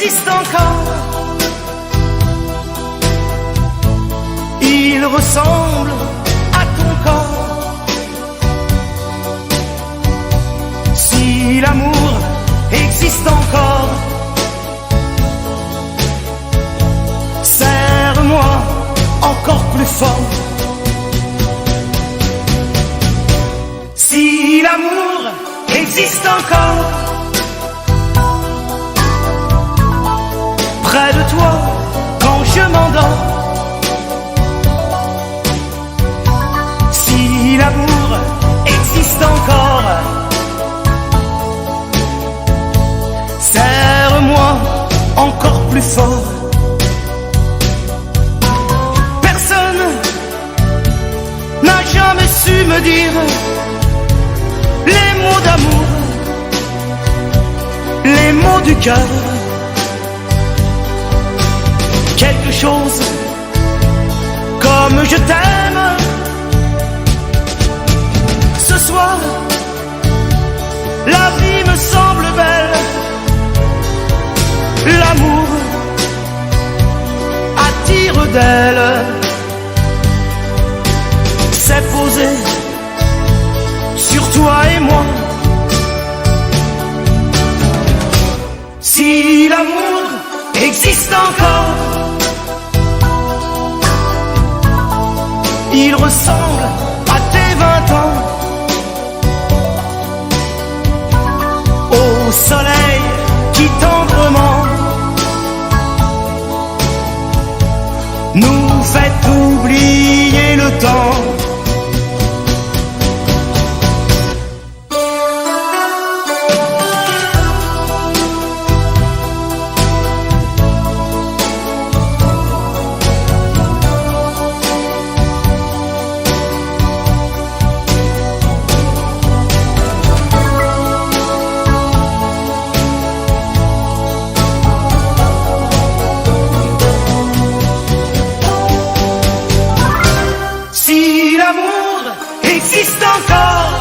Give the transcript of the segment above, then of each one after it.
existe encore. Il ressemble à ton corps. Si l'amour existe encore, serre-moi encore plus fort. Si l'amour existe encore, près de toi quand je m'endors. Si l'amour existe encore, serre-moi encore plus fort. Personne n'a jamais su me dire les mots d'amour, les mots du cœur. Quelque chose comme je t'aime. Ce soir, la vie me semble belle. L'amour attire d'elle. C'est posé sur toi et moi. Si l'amour existe encore, il ressemble à tes 20 ans. Au soleil qui tendrement nous fait oublier le temps. Existe encore,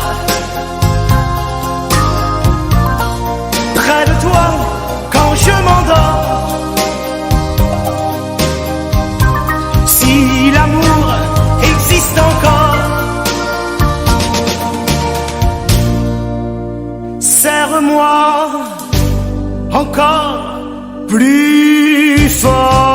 près de toi quand je m'endors. Si l'amour existe encore, serre-moi encore plus fort.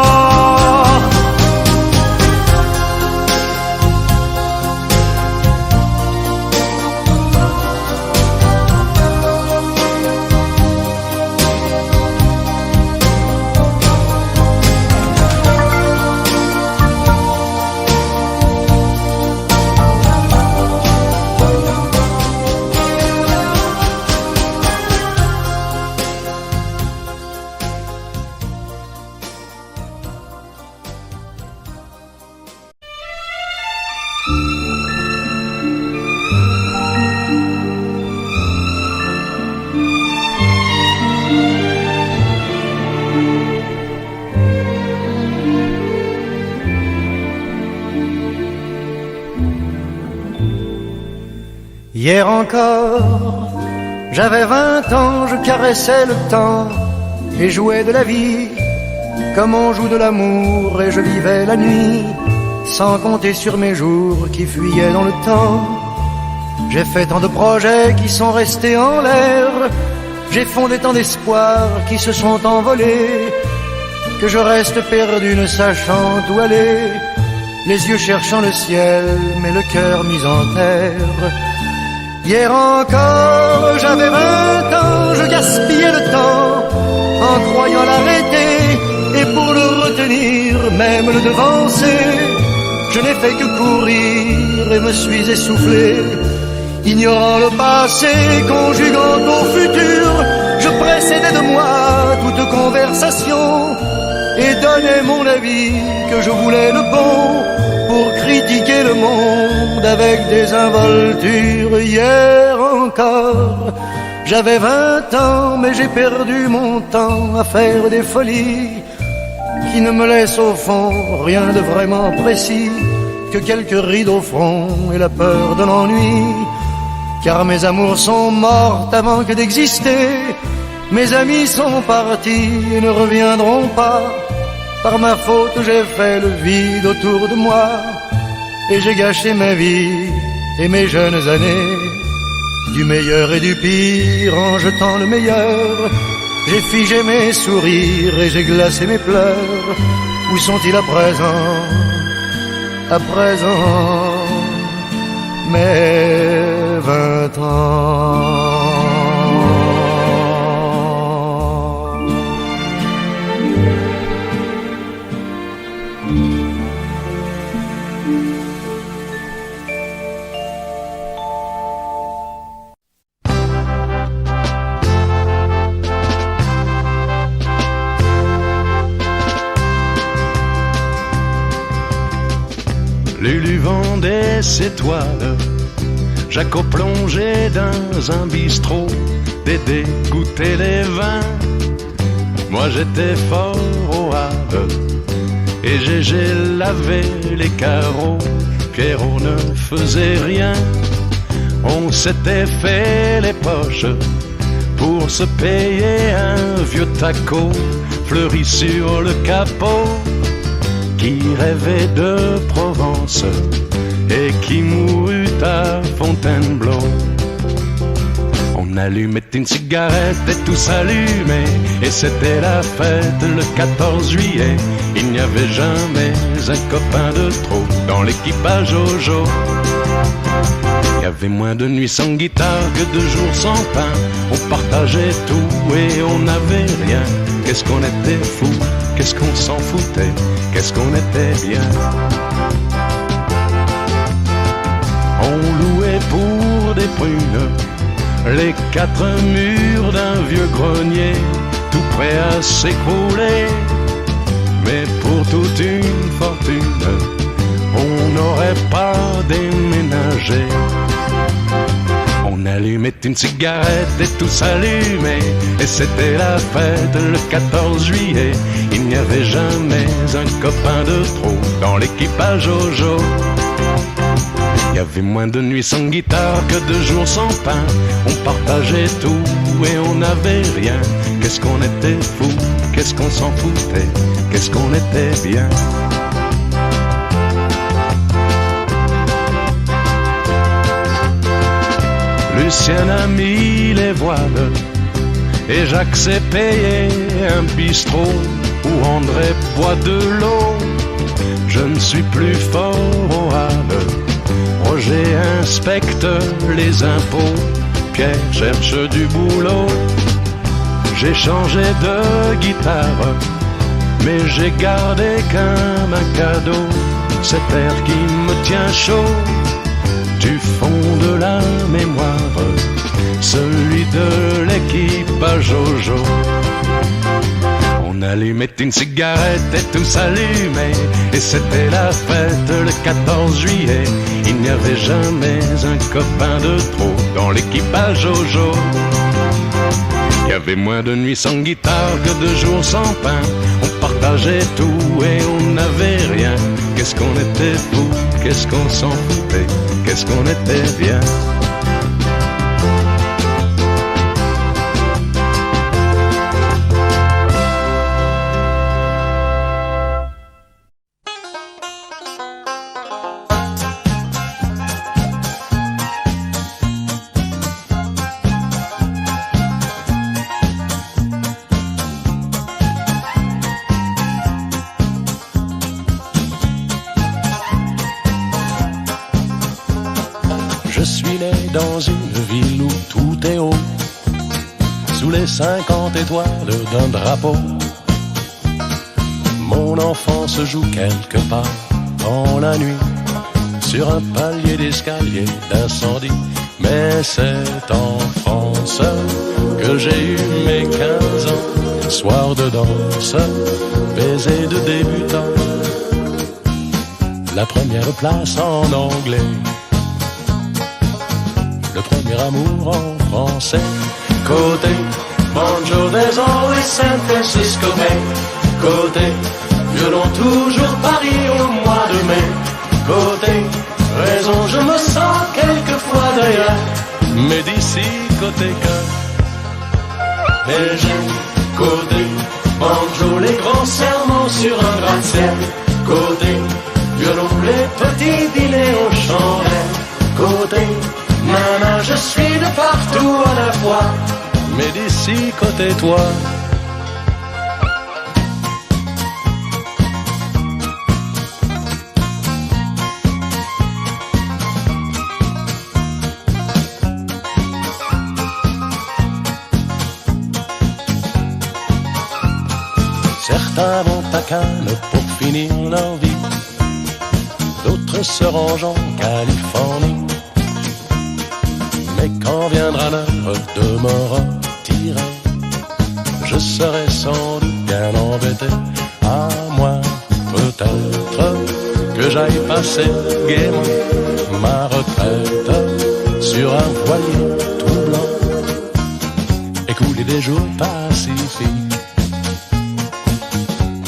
Hier encore, j'avais 20 ans, je caressais le temps et jouais de la vie comme on joue de l'amour, et je vivais la nuit sans compter sur mes jours qui fuyaient dans le temps. J'ai fait tant de projets qui sont restés en l'air, j'ai fondé tant d'espoirs qui se sont envolés, que je reste perdu ne sachant où aller, les yeux cherchant le ciel mais le cœur mis en terre. Hier encore, j'avais 20 ans, je gaspillais le temps en croyant l'arrêter, et pour le retenir, même le devancer, je n'ai fait que courir et me suis essoufflé. Ignorant le passé, conjuguant au futur, je précédais de moi toute conversation et donnais mon avis que je voulais le bon pour critiquer le monde avec des involtures. Hier encore, j'avais 20 ans, mais j'ai perdu mon temps à faire des folies qui ne me laissent au fond rien de vraiment précis que quelques rides au front et la peur de l'ennui. Car mes amours sont mortes avant que d'exister, Mes amis sont partis et ne reviendront pas. Par ma faute j'ai fait le vide autour de moi. Et j'ai gâché ma vie et mes jeunes années. Du meilleur et du pire en jetant le meilleur. J'ai figé mes sourires et j'ai glacé mes pleurs. Où sont-ils à présent? À présent, mes 20 ans. Lulu vendait ses toiles, Jaco plongeait dans un bistrot, Dédé goûtait les vins. Moi j'étais fort au Havre et Gégé lavait les carreaux. Pierrot ne faisait rien, on s'était fait les poches pour se payer un vieux taco fleuri sur le capot, qui rêvait de Provence et qui mourut à Fontainebleau. On allumait une cigarette et tout s'allumait, et c'était la fête le 14 juillet. Il n'y avait jamais un copain de trop dans l'équipage Jojo. Il y avait moins de nuits sans guitare que de jours sans pain. On partageait tout et on n'avait rien. Qu'est-ce qu'on était fous, qu'est-ce qu'on s'en foutait, qu'est-ce qu'on était bien. On louait pour des prunes les 4 murs d'un vieux grenier, tout prêt à s'écrouler. Mais pour toute une fortune, on n'aurait pas déménagé. On allumait une cigarette et tout s'allumait, et c'était la fête le 14 juillet. Il n'y avait jamais un copain de trop dans l'équipage Jojo. Il y avait moins de nuits sans guitare que de jours sans pain. On partageait tout et on n'avait rien. Qu'est-ce qu'on était fous, qu'est-ce qu'on s'en foutait, qu'est-ce qu'on était bien. Lucien a mis les voiles et Jacques s'est payé un bistrot où André boit de l'eau. Je ne suis plus fort au Havre, Roger inspecte les impôts, Pierre cherche du boulot. J'ai changé de guitare, mais j'ai gardé comme un cadeau cet air qui me tient chaud du fond de la mémoire, celui de l'équipage Jojo. On allumait une cigarette et tout s'allumait, et c'était la fête le 14 juillet. Il n'y avait jamais un copain de trop dans l'équipage Jojo. Il y avait moins de nuits sans guitare que de jours sans pain. On partageait tout et on n'avait rien. Qu'est-ce qu'on était fous, qu'est-ce qu'on s'en foutait, qu'est-ce qu'on était bien. Je suis né dans une ville où tout est haut, sous les 50 étoiles d'un drapeau. Mon enfance se joue quelque part dans la nuit, sur un palier d'escalier d'incendie. Mais c'est en France que j'ai eu mes 15 ans, soir de danse, baiser de débutant, la première place en anglais, le premier amour en français. Côté banjo, there's always San Francisco Bay. Côté violon, toujours Paris au mois de mai. Côté raison, je me sens quelquefois d'ailleurs, mais d'ici côté cœur. Et j'aime côté banjo, les grands serments sur un gratte-ciel. Côté violon, les petits dîners aux chandelles. Côté maman, je suis de partout à la fois. Mais d'ici côté toi. Certains vont à Cannes pour finir leur vie, d'autres se rangent en Californie. Mais quand viendra l'heure de me retirer, je serai sans doute bien embêté. À moi, peut-être que j'aille passer gaiement ma retraite sur un voilier tout blanc, écouler des jours pacifiques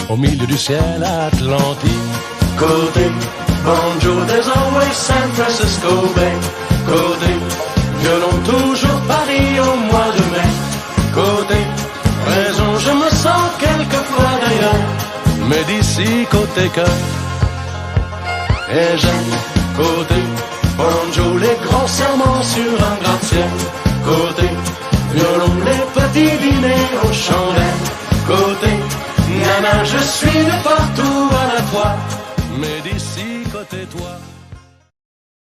au milieu du ciel atlantique. Côté banjo, there's always San Francisco Bay. Côté violon, toujours Paris au mois de mai. Côté raison, je me sens quelquefois d'ailleurs. Mais d'ici côté cœur. Et j'aime côté banjo, les grands serments sur un gratte-ciel. Côté violon, les petits dîners aux chandelles. Côté nana, je suis de partout à la fois. Mais d'ici côté toi.